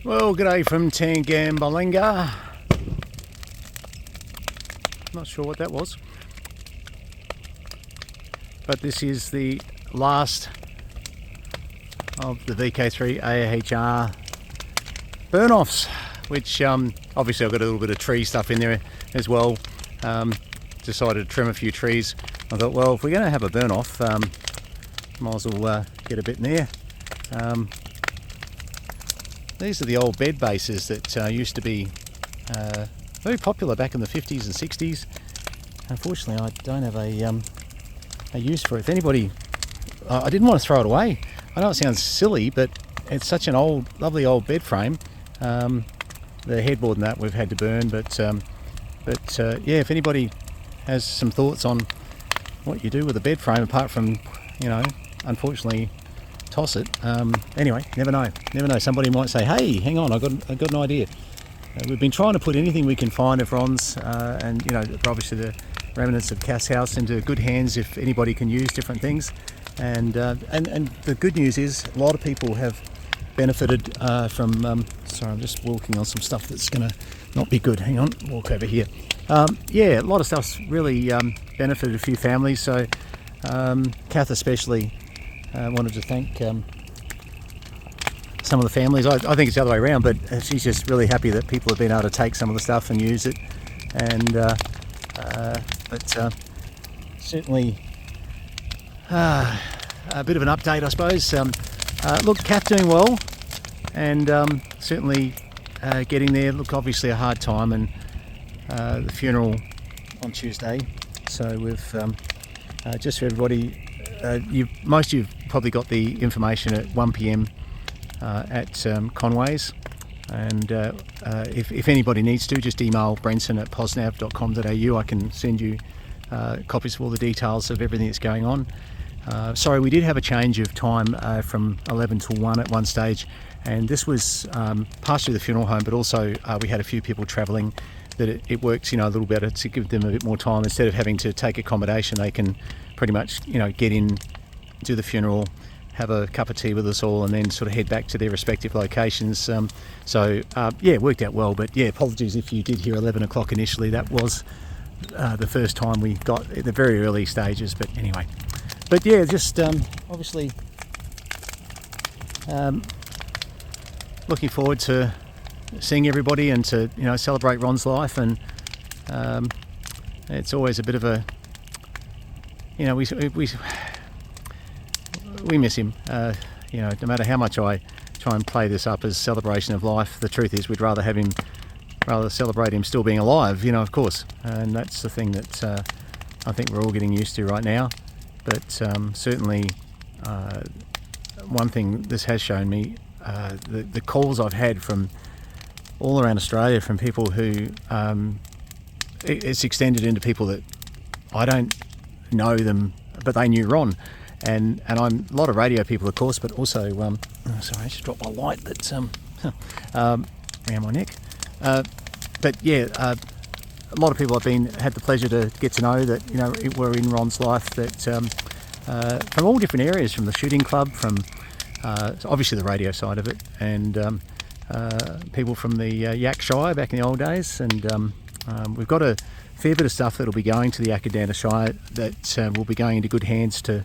Well, g'day from Tangambalinga. Not sure what that was, but this is the last of the VK3 AHR burn-offs, which obviously I've got a little bit of tree stuff in there as well. Decided to trim a few trees. I thought, well, if we're going to have a burn-off, might as well get a bit in there. These are the old bed bases that used to be very popular back in the 50s and 60s. Unfortunately, I don't have a use for it. If anybody, I didn't want to throw it away. I know it sounds silly, but it's such an old, lovely old bed frame. The headboard and that we've had to burn, but yeah, if anybody has some thoughts on what you do with a bed frame, apart from, unfortunately, toss it. Anyway, never know. Somebody might say, hey, hang on, I got an idea. We've been trying to put anything we can find of Ron's and obviously the remnants of Cass House into good hands if anybody can use different things. And the good news is a lot of people have benefited from sorry, I'm just walking on some stuff that's going to not be good. Hang on, walk over here. Yeah, a lot of stuff's really benefited a few families. So Kath especially wanted to thank some of the families. I think it's the other way around, but she's just really happy that people have been able to take some of the stuff and use it. And but certainly a bit of an update, I suppose. Look, Kath doing well, and certainly getting there. Look, obviously a hard time, and the funeral on Tuesday. So we've just for everybody. Most of you've probably got the information at 1 p.m. At Conway's, and if anybody needs to, just email Brenson at posnav.com.au. I can send you copies of all the details of everything that's going on. Sorry, we did have a change of time from 11 till 1 at one stage, and this was partially the funeral home, but also we had a few people travelling. That it works, a little better to give them a bit more time. Instead of having to take accommodation, they can pretty much, get in, do the funeral, have a cup of tea with us all, and then sort of head back to their respective locations. Yeah, it worked out well. But yeah, apologies if you did hear 11 o'clock initially. That was the first time we got at the very early stages. But anyway, but yeah, just obviously looking forward to seeing everybody and to celebrate Ron's life. And it's always a bit of a we miss him. No matter how much I try and play this up as celebration of life, the truth is we'd rather celebrate him still being alive, of course. And that's the thing that I think we're all getting used to right now. But certainly one thing this has shown me, the calls I've had from all around Australia from people who it's extended into people that I don't know them, but they knew Ron. And I'm a lot of radio people, of course, but also sorry, I just dropped my light that's around my neck. But yeah, a lot of people I've had the pleasure to get to know that were in Ron's life, that from all different areas, from the shooting club, from obviously the radio side of it, and people from the Yak Shire back in the old days, and we've got a fair bit of stuff that'll be going to the Akadana Shire that will be going into good hands to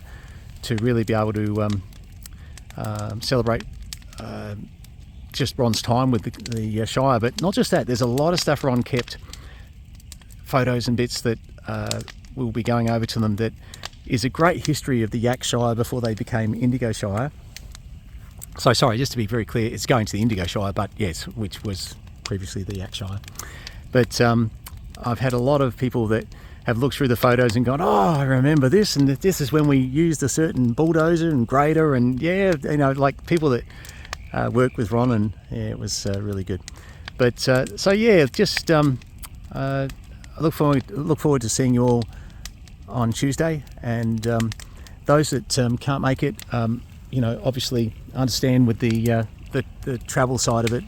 really be able to celebrate just Ron's time with the Shire. But not just that, there's a lot of stuff Ron kept, photos and bits that will be going over to them, that is a great history of the Yak Shire before they became Indigo Shire. So sorry, just to be very clear, it's going to the Indigo Shire, but yes, which was previously the Yak Shire. But I've had a lot of people that have looked through the photos and gone, oh, I remember this, and this is when we used a certain bulldozer and grader, and yeah, like people that work with Ron, and yeah, it was really good. But so yeah, just I look forward to seeing you all on Tuesday, and those that can't make it, obviously understand with the travel side of it,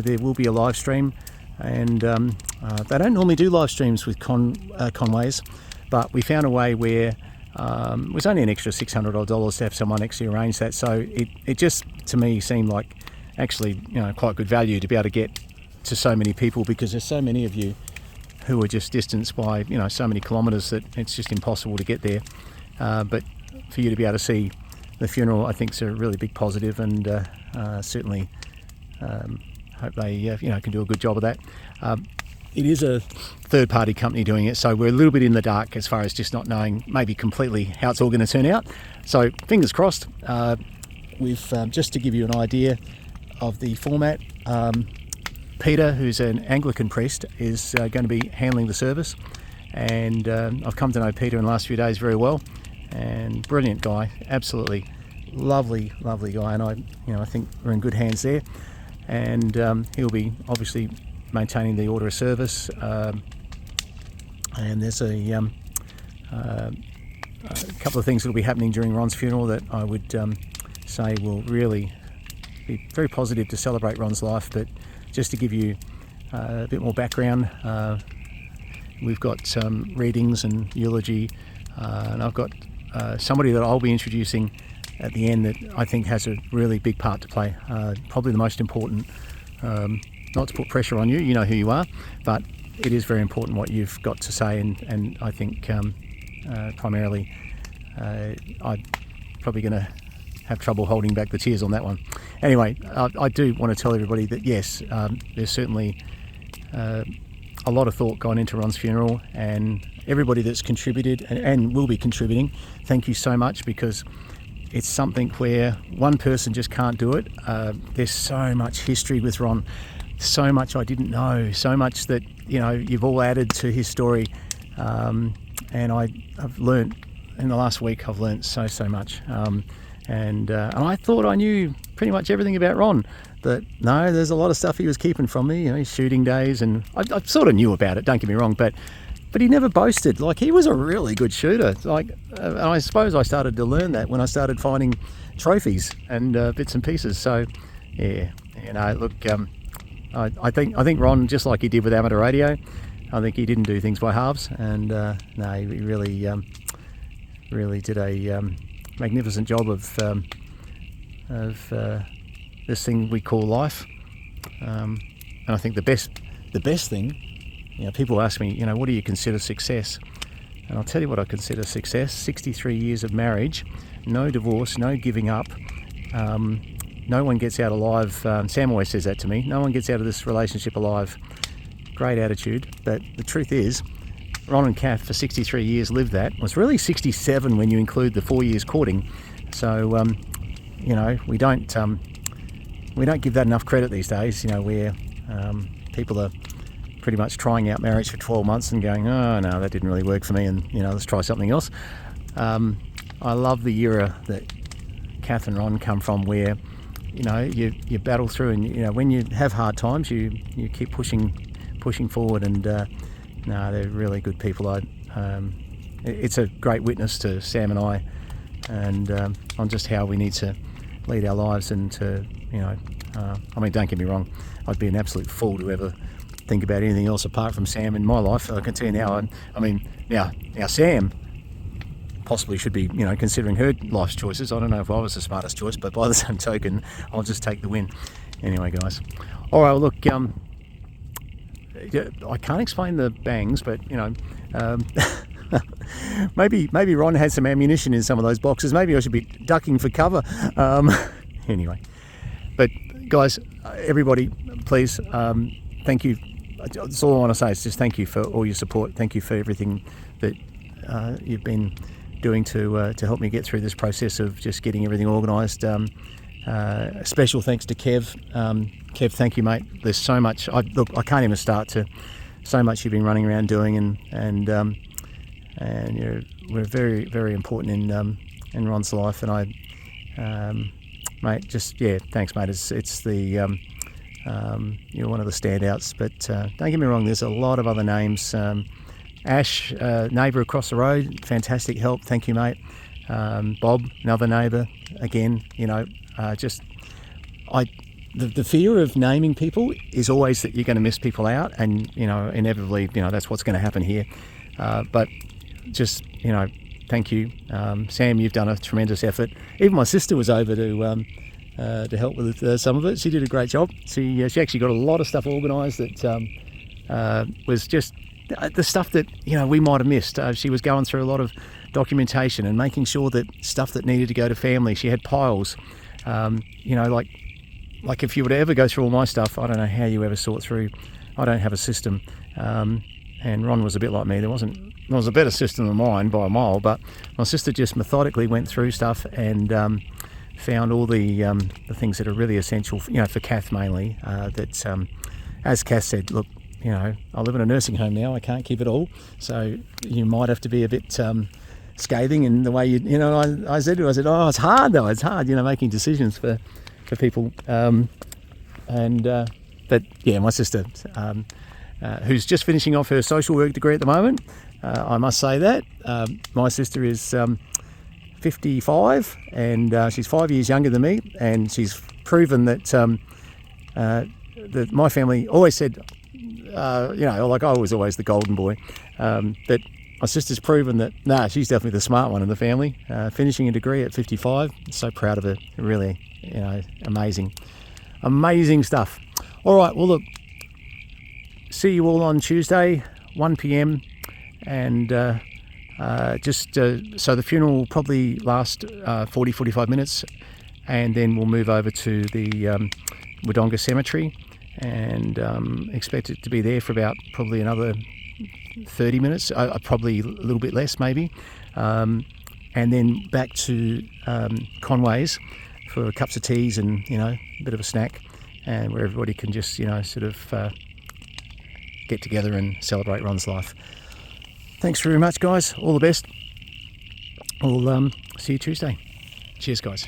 there will be a live stream, and they don't normally do live streams with Conways, but we found a way where it was only an extra $600 odd to have someone actually arrange that. So it just, to me, seemed like actually, quite good value to be able to get to so many people, because there's so many of you who are just distanced by, so many kilometres that it's just impossible to get there. But for you to be able to see the funeral, I think is a really big positive, and certainly hope they can do a good job of that. It is a third-party company doing it, so we're a little bit in the dark as far as just not knowing maybe completely how it's all going to turn out. So fingers crossed. We've just to give you an idea of the format, Peter, who's an Anglican priest, is going to be handling the service, and I've come to know Peter in the last few days very well, and brilliant guy, absolutely lovely guy, and I think we're in good hands there. And he'll be obviously maintaining the order of service, and there's a couple of things that will be happening during Ron's funeral that I would say will really be very positive to celebrate Ron's life. But just to give you a bit more background, we've got some readings and eulogy, and I've got somebody that I'll be introducing at the end that I think has a really big part to play, probably the most important. Not to put pressure on you, you know who you are, but it is very important what you've got to say, and I think primarily I'm probably going to have trouble holding back the tears on that one. Anyway, I do want to tell everybody that yes, there's certainly a lot of thought gone into Ron's funeral, and everybody that's contributed and will be contributing, thank you so much, because it's something where one person just can't do it. There's so much history with Ron, so much I didn't know, so much that you've all added to his story, and I've learnt in the last week. I've learnt so much, and I thought I knew pretty much everything about Ron. But no, there's a lot of stuff he was keeping from me. His shooting days, and I sort of knew about it. Don't get me wrong, but he never boasted. Like, he was a really good shooter. Like, and I suppose I started to learn that when I started finding trophies and bits and pieces. So yeah, look. I think Ron, just like he did with amateur radio, I think he didn't do things by halves, and no, he really did a magnificent job of this thing we call life. And I think the best thing, people ask me, what do you consider success? And I'll tell you what I consider success: 63 years of marriage, no divorce, no giving up. No one gets out alive. Sam always says that to me. No one gets out of this relationship alive. Great attitude. But the truth is, Ron and Kath for 63 years lived that. It was really 67 when you include the 4 years courting. So, we don't give that enough credit these days. Where people are pretty much trying out marriage for 12 months and going, oh no, that didn't really work for me, and let's try something else. I love the era that Kath and Ron come from, where you battle through, and when you have hard times, you keep pushing forward, and no, they're really good people. It's a great witness to Sam and I, and on just how we need to lead our lives, and to don't get me wrong, I'd be an absolute fool to ever think about anything else apart from Sam in my life. I can tell you now. Now Sam possibly should be, considering her life's choices. I don't know if I was the smartest choice, but by the same token, I'll just take the win. Anyway, guys. All right, well, look, I can't explain the bangs, but, maybe Ron had some ammunition in some of those boxes. Maybe I should be ducking for cover. Anyway. But, guys, everybody, please, thank you. That's all I want to say is just thank you for all your support. Thank you for everything that you've been doing to help me get through this process of just getting everything organised. Special thanks to Kev. Kev, thank you, mate. There's so much. I can't even start to. So much you've been running around doing, and we're very, very important in Ron's life. And mate, thanks, mate. It's the you're one of the standouts. But don't get me wrong. There's a lot of other names. Ash, neighbour across the road, fantastic help. Thank you, mate. Bob, another neighbour. Again, the fear of naming people is always that you're going to miss people out, and inevitably, that's what's going to happen here. But just thank you. Sam, you've done a tremendous effort. Even my sister was over to help with some of it. She did a great job. She actually got a lot of stuff organised that was just the stuff that we might have missed. She was going through a lot of documentation and making sure that stuff that needed to go to family. She had piles. Like if you were to ever go through all my stuff, I don't know how you ever sort through. I don't have a system. And Ron was a bit like me. There was a better system than mine by a mile, but my sister just methodically went through stuff and found all the things that are really essential, for Kath mainly. As Kath said, look, I live in a nursing home now. I can't keep it all, so you might have to be a bit scathing in the way I said to her, oh, it's hard though. It's hard, making decisions for people. But yeah, my sister, who's just finishing off her social work degree at the moment, I must say that my sister is 55 and she's 5 years younger than me, and she's proven that that my family always said, like I was always the golden boy, but my sister's proven that she's definitely the smart one in the family, finishing a degree at 55. So proud of her. Really, amazing stuff. All right, well look, see you all on Tuesday 1 p.m. and so the funeral will probably last 40-45 minutes, and then we'll move over to the Wodonga Cemetery and expect it to be there for about probably another 30 minutes, probably a little bit less maybe, and then back to Conway's for cups of teas and a bit of a snack, and where everybody can just sort of get together and celebrate Ron's life. Thanks very much, guys. All the best. We'll see you Tuesday. Cheers, guys.